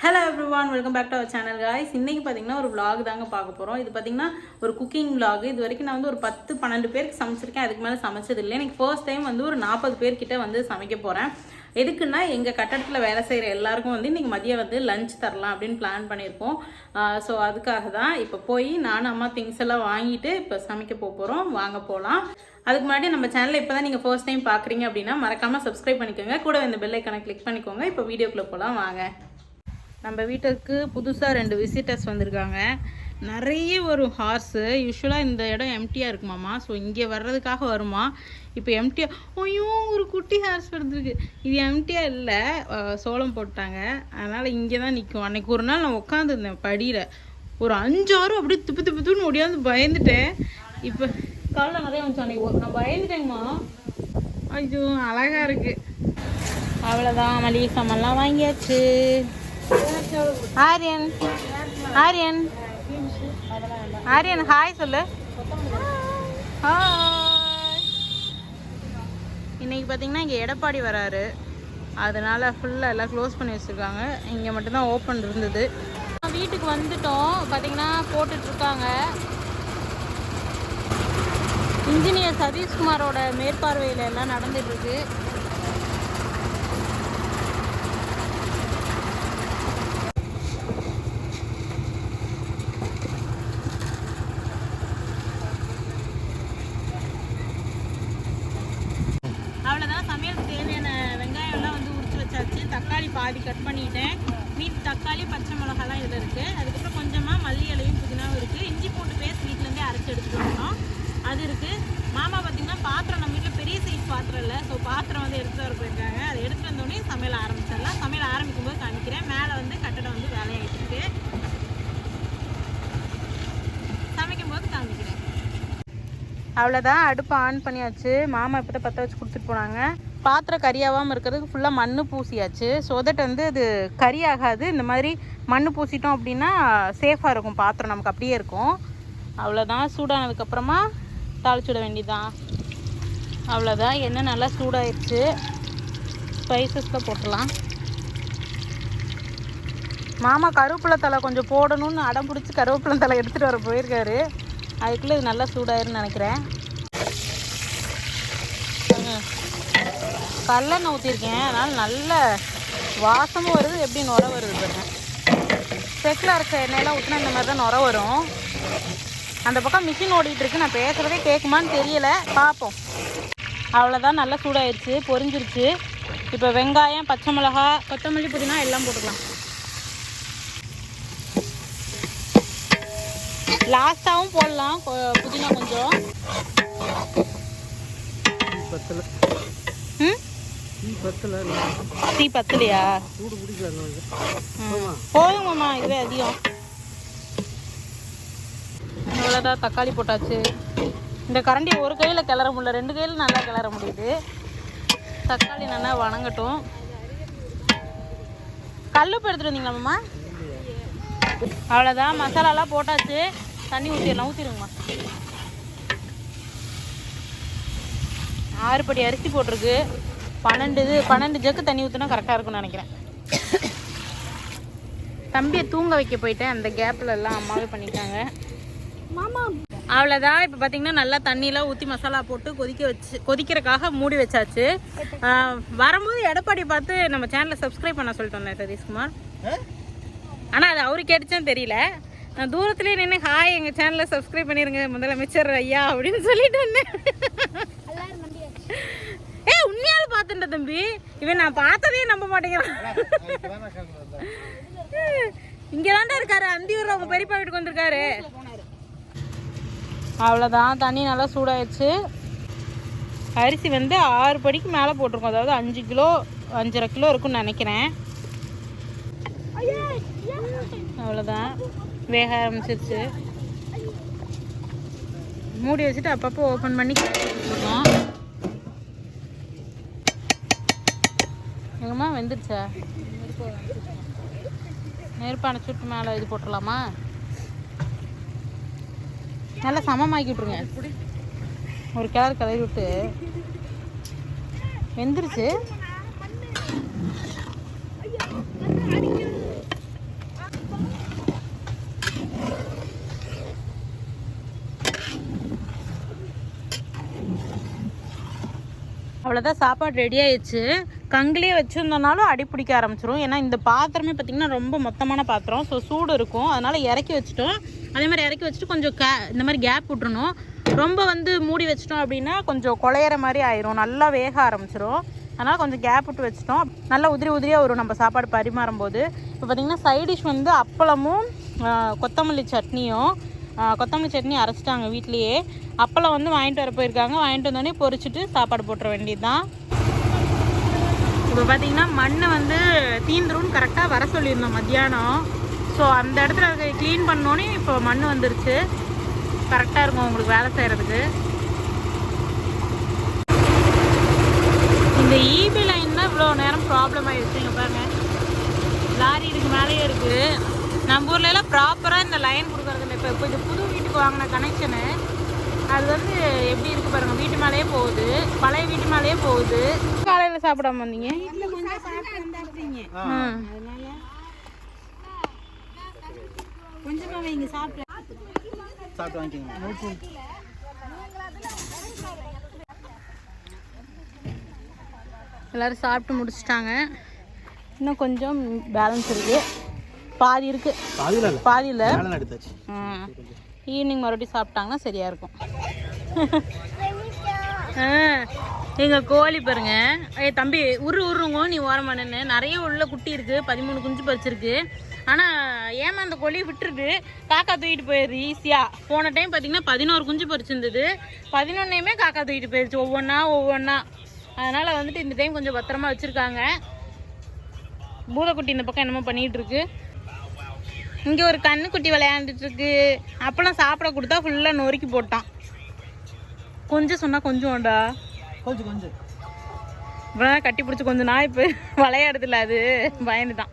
Hello everyone, welcome back to our channel guys. இன்றைக்கி பார்த்தீங்கன்னா ஒரு vlog தாங்க பார்க்க போகிறோம். இது பார்த்தீங்கன்னா ஒரு குக்கிங் vlog. இது வரைக்கும் நான் வந்து ஒரு 10-12 பேருக்கு சமைச்சிருக்கேன். அதுக்கு மேலே சமைச்சது இல்லை. எனக்கு ஃபர்ஸ்ட் டைம் வந்து ஒரு 40 பேர்கிட்ட வந்து சமைக்க போகிறேன். எதுக்குன்னா எங்கள் கட்டடத்தில் வேலை செய்கிற எல்லாருக்கும் வந்து இன்றைக்கி மதியம் வந்து லஞ்ச் தரலாம் அப்படின்னு பிளான் பண்ணியிருக்கோம். ஸோ அதுக்காக தான் இப்போ போய் நானும் அம்மா திங்ஸ் எல்லாம் வாங்கிட்டு இப்போ சமைக்க போகிறோம். வாங்க போகலாம். அதுக்கு முன்னாடி நம்ம சேனலில் இப்போ தான் நீங்கள் ஃபர்ஸ்ட் டைம் பார்க்குறீங்க அப்படின்னா மறக்காமல் சப்ஸ்கிரைப் பண்ணிக்கோங்க. கூட இந்த பெல் ஐக்கானை கிளிக் பண்ணிக்கோங்க. இப்போ வீடியோக்குள்ளே போகலாம் வாங்க. நம்ம வீட்டுக்கு புதுசாக 2 விசிட்டர்ஸ் வந்திருக்காங்க. நிறைய ஒரு ஹார்ஸு. யூஸ்வலாக இந்த இடம் எம்டியாக இருக்குமாம்மா. ஸோ இங்கே வர்றதுக்காக வருமா. இப்போ எம்டியாக ஐயோ ஒரு குட்டி ஹார்ஸ் வந்துருக்கு. இது எம்டியாக இல்லை, சோளம் போட்டாங்க. அதனால் இங்கே தான் நிற்கும். அன்றைக்கி ஒரு நாள் நான் உட்காந்துருந்தேன் படியில். ஒரு 5-6 அப்படியே துப்புன்னு ஓடியாந்து பயந்துட்டேன். இப்போ காலைல நிறைய வந்துச்சு. அன்றைக்கி நான் பயந்துட்டேங்கம்மா. ஐயோ அழகாக இருக்குது. அவ்வளோதான், மளிகை சாமான்லாம் வாங்கியாச்சு. ஆரியன் ஆரியன் ஆரியன் ஹாய் சொல்லு. ஹாய். இன்னைக்கு பார்த்தீங்கன்னா இங்கே எடப்பாடி வராரு. அதனால ஃபுல்லாக எல்லாம் க்ளோஸ் பண்ணி வச்சுருக்காங்க. இங்கே மட்டும்தான் ஓப்பன் இருந்தது. வீட்டுக்கு வந்துட்டோம். பார்த்தீங்கன்னா போட்டுட்ருக்காங்க. இன்ஜினியர் சதீஷ்குமாரோட மேற்பார்வையில் எல்லாம் நடந்துகிட்ருக்கு. அவ்வளோதான், சமையலுக்கு தேவையான வெங்காயம்லாம் வந்து உரிச்சு வச்சாச்சு. தக்காளி பாதி கட் பண்ணிட்டேன். மீதி தக்காளி பச்சை மிளகாலாம் இதில் இருக்குது. அதுக்கப்புறம் கொஞ்சமாக மல்லி இலையும் புதினாவும் இருக்குது. இஞ்சி பூண்டு பேஸ்ட் வீட்டிலேருந்தே அரைச்சி எடுத்துகிட்டு வந்தோம், அது இருக்குது. மாமா பார்த்திங்கன்னா பாத்திரம் நம்ம வீட்டில் பெரிய சைஸ் பாத்திரம் இல்லை. ஸோ பாத்திரம் வந்து எடுத்துகிட்டு வர போயிருக்காங்க. அதை எடுத்துகிட்டு வந்தோடனே சமையல் ஆரம்பிச்சிடலாம். சமையல் ஆரம்பிக்கும் போது காமிக்கிறேன். மேலே வந்து கட்டடம் வந்து வேலையாகிட்டு இருக்கு. சமைக்கும் போது காமிக்கிறேன். அவ்வளோதான், அடுப்பு ஆன் பண்ணியாச்சு. மாமா இப்போ தான் பற்ற வச்சு கொடுத்துட்டு போனாங்க. பாத்திரம் கறியாகாமல் இருக்கிறதுக்கு ஃபுல்லாக மண் பூசியாச்சு. ஸோ தட் வந்து அது கறி ஆகாது. இந்த மாதிரி மண் பூசிட்டோம் அப்படின்னா சேஃபாக இருக்கும். பாத்திரம் நமக்கு அப்படியே இருக்கும். அவ்வளோதான், சூடானதுக்கப்புறமா தாளிச்சுட வேண்டியதான். அவ்வளோதான், எண்ணெய் நல்லா சூடாயிடுச்சு. ஸ்பைசஸில் போட்டுடலாம். மாமா கருவேப்பிலை தலை கொஞ்சம் போடணும்னு அடம் பிடிச்சி கருவேப்பிலை தலை எடுத்துகிட்டு வர போயிருக்காரு. அதுக்குள்ளே இது நல்லா சூடாயிருன்னு நினைக்கிறேன். கல்லெண்ணெய் ஊற்றிருக்கேன், அதனால் நல்ல வாசமும் வருது. எப்படி நுர வருது பாருங்க. செக்கில் அரைச்ச எண்ணெயெல்லாம் ஊற்றினா இந்த மாதிரி தான் நுர வரும். அந்த பக்கம் மிஷின் ஓடிட்டுருக்கு. நான் பேசுகிறதே கேட்குமான்னு தெரியலை, பார்ப்போம். அவ்வளோதான், நல்லா சூடாயிடுச்சு, பொரிஞ்சிருச்சு. இப்போ வெங்காயம், பச்சை மிளகா, கொத்தமல்லி, புதினா எல்லாம் போட்டுக்கலாம். லாஸ்ட்டாகவும் போடலாம் புதினா கொஞ்சம். டீ பத்தலையா? போதுமாம்மா, இதுவே அதிகம். இவ்வளோதான், தக்காளி போட்டாச்சு. இந்த கரண்டி ஒரு கையில் கிளற முடியல, 2 கையில் நல்லா கிளற முடியுது. தக்காளி நல்லா வணங்கட்டும். கல்லுப்பு எடுத்துகிட்டு வந்தீங்களாம்மா? அவ்வளோதான், மசாலாலாம் போட்டாச்சு. தண்ணி ஊற்றிடலாம். ஊற்றிடுங்கம்மா. 6 படி அரிசி போட்டிருக்கு. 12 ஜக்கு தண்ணி ஊற்றினா கரெக்டாக இருக்கும்னு நினைக்கிறேன். தம்பியை தூங்க வைக்க போயிட்டேன். அந்த கேப்பில் எல்லாம் அம்மாவே பண்ணிட்டாங்க. மாமா அவ்வளோதான். இப்போ பார்த்தீங்கன்னா நல்லா தண்ணியெலாம் ஊற்றி மசாலா போட்டு கொதிக்கிறக்காக மூடி வச்சாச்சு. வரும்போது எடப்பாடி பார்த்து நம்ம சேனலை சப்ஸ்கிரைப் பண்ண சொல்லிட்டு வந்தேன் சதீஷ்குமார். ஆனால் அது அவருக்கு கேட்டுச்சான்னு தெரியல. நான் தூரத்துலேயே நின்று ஹாய் எங்கள் சேனலை சப்ஸ்கிரைப் பண்ணிடுங்க முதலமைச்சர் ஐயா அப்படின்னு சொல்லிட்டு வந்தேன். உண்மையாலும் பார்த்துட்ட தம்பி. இவன் நான் பார்த்ததே நம்ப மாட்டேங்கிறான். இங்கே தாண்டா இருக்காரு, அந்தியூர் அவங்க பெரியப்பா வீட்டுக்கு வந்திருக்காரு. அவ்வளோதான், தண்ணி நல்லா சூடாயிடுச்சு. அரிசி வந்து 6 படிக்கு மேலே போட்டிருக்கோம். அதாவது 5 கிலோ 5.5 கிலோ இருக்குன்னு நினைக்கிறேன். அவ்வளோதான், வேக ஆரம்பிச்சிருச்சு. மூடி வச்சுட்டு அப்பப்போ ஓப்பன் பண்ணி கொடுத்துருக்கோம். எங்கம்மா வெந்துருச்சா? நெருப்பான சுட்டு மேலே இது போட்டுடலாமா? நல்லா சமமாக்கி விட்ருங்க. ஒரு கிளறி விட்டு வெந்துருச்சு. அவ்வளோதான், சாப்பாடு ரெடி ஆயிடுச்சு. கங்கிலே வச்சுருந்தோனாலும் அடி பிடிக்க ஆரம்பிச்சிடும். ஏன்னா இந்த பாத்திரமே பார்த்திங்கன்னா ரொம்ப மொத்தமான பாத்திரம். ஸோ சூடு இருக்கும், அதனால் இறக்கி வச்சுட்டோம். அதே மாதிரி இறக்கி வச்சுட்டு கொஞ்சம் இந்த மாதிரி கேப் விட்றணும். ரொம்ப வந்து மூடி வச்சிட்டோம் அப்படின்னா கொஞ்சம் குழையிற மாதிரி ஆயிரும், நல்லா வேக ஆரம்பிச்சிடும். அதனால் கொஞ்சம் கேப் விட்டு வச்சுட்டோம். நல்லா உதிரி உதிரியாக வரும் நம்ம சாப்பாடு பரிமாறும் போது. இப்போ பார்த்திங்கன்னா சைட் டிஷ் வந்து அப்பளமும் கொத்தமல்லி சட்னியும். கொத்தமல்லி சட்னி அரைச்சிட்டாங்க வீட்லேயே. அப்பளம் வந்து வாங்கிட்டு வர போயிருக்காங்க. வாங்கிட்டு வந்தோடனே பொரிச்சிட்டு சாப்பாடு போட்டுற வேண்டியது தான். இப்போ பார்த்திங்கன்னா மண் வந்து தீந்துரும்னு கரெக்டாக வர சொல்லியிருந்தோம் மத்தியானம். ஸோ அந்த இடத்துல அதை க்ளீன் பண்ணோன்னே இப்போ மண் வந்துருச்சு. கரெக்டாக இருக்கும் உங்களுக்கு வேலை செய்கிறதுக்கு. இந்த ஈபி லைன் தான் இவ்வளோ நேரம் ப்ராப்ளம் ஆகிடுச்சு. இங்கே பாருங்கள், லாரி இதுக்கு மேலேயே இருக்குது. நம்ம ஊர்லலாம் ப்ராப்பராக இந்த லைன் கொடுக்குறதில்ல. இப்போ இது புது வீட்டுக்கு வாங்கின கனெக்ஷனு அது வந்து எப்படி இருக்குது பாருங்கள், வீட்டு மேலேயே போகுது, பழைய வீட்டு மேலேயே போகுது. காலையில் சாப்பிடாம வந்தீங்க? கொஞ்சமாக இங்கே சாப்பிட்டு வாங்கிக்கோங்க. எல்லோரும் சாப்பிட்டு முடிச்சிட்டாங்க. இன்னும் கொஞ்சம் பேலன்ஸ் இருக்குது. பாதி இருக்குது, பாதியில் ஈவினிங் மறுபடியும் சாப்பிட்டாங்கன்னா சரியாக இருக்கும். எங்கள் கோழி பாருங்க, தம்பி உருங்க நீ ஓரமானு நிறைய உள்ள குட்டி இருக்குது. 13 குஞ்சு பறிச்சிருக்கு. ஆனால் ஏமா அந்த கோழியை விட்டுருக்கு, காக்கா தூக்கிட்டு போயிடுது ஈஸியாக. போன டைம் பார்த்தீங்கன்னா 11 குஞ்சு பறிச்சிருந்தது. 11மே காக்கா தூக்கிட்டு போயிடுச்சு ஒவ்வொன்றா. அதனால் வந்துட்டு இந்த டைம் கொஞ்சம் பத்திரமா வச்சுருக்காங்க. பூதக்குட்டி இந்த பக்கம் என்னமோ பண்ணிகிட்டு இருக்கு. இங்கே ஒரு கண்ணுக்குட்டி விளையாண்டுட்டுருக்கு. அப்பெல்லாம் சாப்பிட கொடுத்தா ஃபுல்லாக நொறுக்கி போட்டான். கொஞ்சம் சொன்னால் கொஞ்சம்டா, கொஞ்சம் இப்போ கட்டி பிடிச்சி கொஞ்சம் நான் இப்போ விளையாடுதில்ல, அது பயந்து தான்.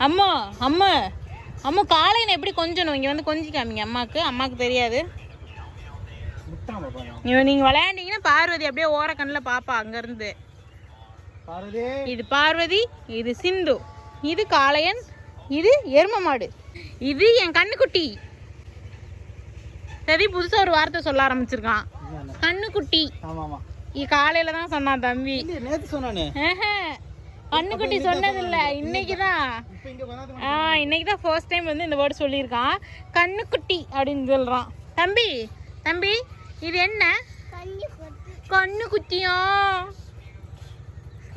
அம்மா அம்மா அம்மா காலையில் எப்படி கொஞ்சணும்? இங்கே வந்து கொஞ்சம் காமிங்க அம்மாவுக்கு தெரியாது. நீங்கள் விளையாண்டிங்கன்னா பார்வதி அப்படியே ஓர கண்ணில் பாப்பா அங்கேருந்து. இது பார்வதி, இது சிந்து, இது காளையன், இது எரும மாடு, இது என் கண்ணுக்குட்டி. சரி, புதுசாக ஒரு வார்த்தை சொல்ல ஆரம்பிச்சிருக்கான், கண்ணுக்குட்டி. காலையில தான் சொன்னான் தம்பி. கண்ணுக்குட்டி சொன்னதில்லை, இன்னைக்குதான் ஃபர்ஸ்ட் டைம் வந்து இந்த வேர்டு சொல்லியிருக்கான். கண்ணுக்குட்டி அப்படின்னு சொல்கிறான். தம்பி இது என்ன? கண்ணுக்குட்டியா?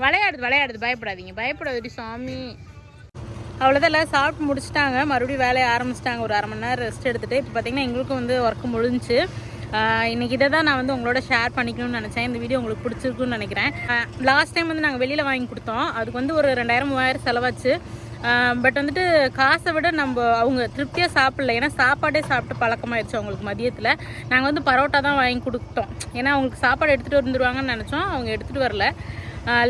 விளையாடுது. பயப்படாதீங்க சாமி. அவ்வளோதான், எல்லாம் சாப்பிட்டு முடிச்சுட்டாங்க. மறுபடியும் வேலையை ஆரம்பிச்சிட்டாங்க. ஒரு 1/2 மணி நேரம் ரெஸ்ட் எடுத்துகிட்டு. இப்போ பார்த்திங்கன்னா எங்களுக்கும் வந்து ஒர்க்கு முடிஞ்சிச்சு. இன்றைக்கி இதை தான் நான் வந்து உங்களோட ஷேர் பண்ணிக்கணும்னு நினச்சேன். இந்த வீடியோ உங்களுக்கு பிடிச்சிருக்குன்னு நினைக்கிறேன். லாஸ்ட் டைம் வந்து நாங்கள் வெளியில் வாங்கி கொடுத்தோம். அதுக்கு வந்து ஒரு 2000-3000 செலவாச்சு. பட் வந்துட்டு காசை விட அவங்க திருப்தியாக சாப்பிடல. ஏன்னா சாப்பாடே சாப்பிட்டு பழக்கமாகிடுச்சு அவங்களுக்கு. மதியத்தில் நாங்கள் வந்து பரோட்டா தான் வாங்கி கொடுத்தோம். ஏன்னா அவங்களுக்கு சாப்பாடு எடுத்துகிட்டு வந்துடுவாங்கன்னு நினச்சோம். அவங்க எடுத்துகிட்டு வரல,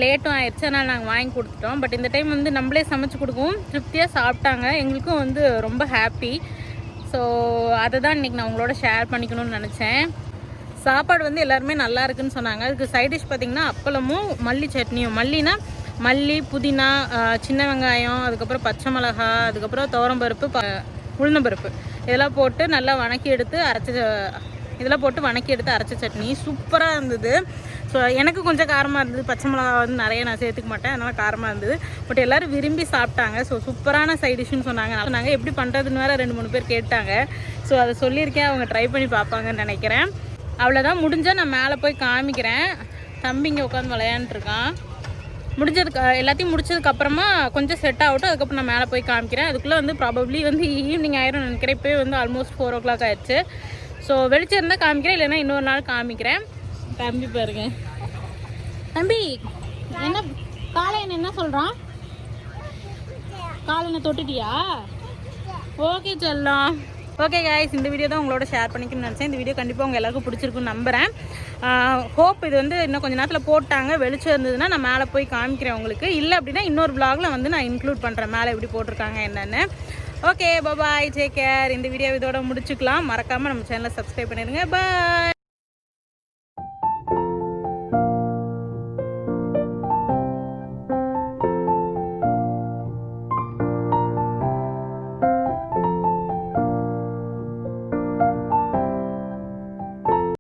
லேட்டும் ஆயிடுச்சு. அதனால் நாங்கள் வாங்கி கொடுத்துட்டோம். பட் இந்த டைம் வந்து நம்மளே சமைச்சு கொடுக்கவும் திருப்தியாக சாப்பிட்டாங்க. எங்களுக்கும் வந்து ரொம்ப ஹாப்பி. ஸோ அதை தான் இன்றைக்கி நான் உங்களோட ஷேர் பண்ணிக்கணும்னு நினச்சேன். சாப்பாடு வந்து எல்லாருமே நல்லா இருக்குன்னு சொன்னாங்க. அதுக்கு சைட் டிஷ் பார்த்திங்கன்னா அப்பளமும் மல்லி சட்னியும். மல்லினா மல்லி, புதினா, சின்ன வெங்காயம், அதுக்கப்புறம் பச்சை மிளகா, அதுக்கப்புறம் துவரம்பருப்பு, உளுந்தம்பருப்பு இதெல்லாம் போட்டு நல்லா வணக்கி எடுத்து அரைச்ச சட்னி சூப்பராக இருந்தது. ஸோ எனக்கு கொஞ்சம் காரமாக இருந்தது. பச்சை மிளகா வந்து நிறைய நான் சேர்த்துக்க மாட்டேன், அதனால் காரமாக இருந்தது. பட் எல்லோரும் விரும்பி சாப்பிட்டாங்க. ஸோ சூப்பரான சைட் டிஷ்ஷுன்னு சொன்னாங்க. நாங்கள் எப்படி பண்ணுறதுன்னு வேறு 2-3 பேர் கேட்டாங்க. ஸோ அதை சொல்லியிருக்கேன், அவங்க ட்ரை பண்ணி பார்ப்பாங்கன்னு நினைக்கிறேன். அவ்வளோதான், முடிஞ்சால் நான் மேலே போய் காமிக்கிறேன். தம்பிங்க உட்காந்து விளையாண்டுருக்கான். எல்லாத்தையும் முடிச்சதுக்கப்புறமா கொஞ்சம் செட் ஆகட்டும், அதுக்கப்புறம் நான் மேலே போய் காமிக்கிறேன். அதுக்குள்ளே வந்து ப்ராபப்ளி வந்து ஈவினிங் ஆயிரும் நினைக்கிறேன். இப்போயே வந்து ஆல்மோஸ்ட் 4 o'clock ஆயிடுச்சு. ஸோ வெளிச்சம் இருந்தால் காமிக்கிறேன், இல்லைன்னா இன்னொரு நாள் காமிக்கிறேன். தம்பி பாருங்க, தம்பி என்ன காளையன் என்ன சொல்கிறான்? காளையனை தொட்டுட்டியா? ஓகே செல்லம். ஓகே கைஸ், இந்த வீடியோ தான் உங்களோட ஷேர் பண்ணிக்கணும்னு நினச்சேன். இந்த வீடியோ கண்டிப்பாக உங்கள் எல்லாருக்கும் பிடிச்சிருக்குன்னு நம்புகிறேன். ஹோப் இது வந்து இன்னும் கொஞ்சம் நேரத்தில் போட்டாங்க. வெளிச்சம் இருந்ததுன்னா நான் மேலே போய் காமிக்கிறேன் உங்களுக்கு. இல்லை அப்படின்னா இன்னொரு vlogல வந்து நான் இன்க்ளூட் பண்ணுறேன் மேலே எப்படி போட்டிருக்காங்க என்னென்னு. ஓகே, பாய், டேக் கேர். இந்த வீடியோ இதோட முடிச்சுக்கலாம். மறக்காமல் நம்ம சேனலை சப்ஸ்கிரைப் பண்ணிடுங்க. பாய்.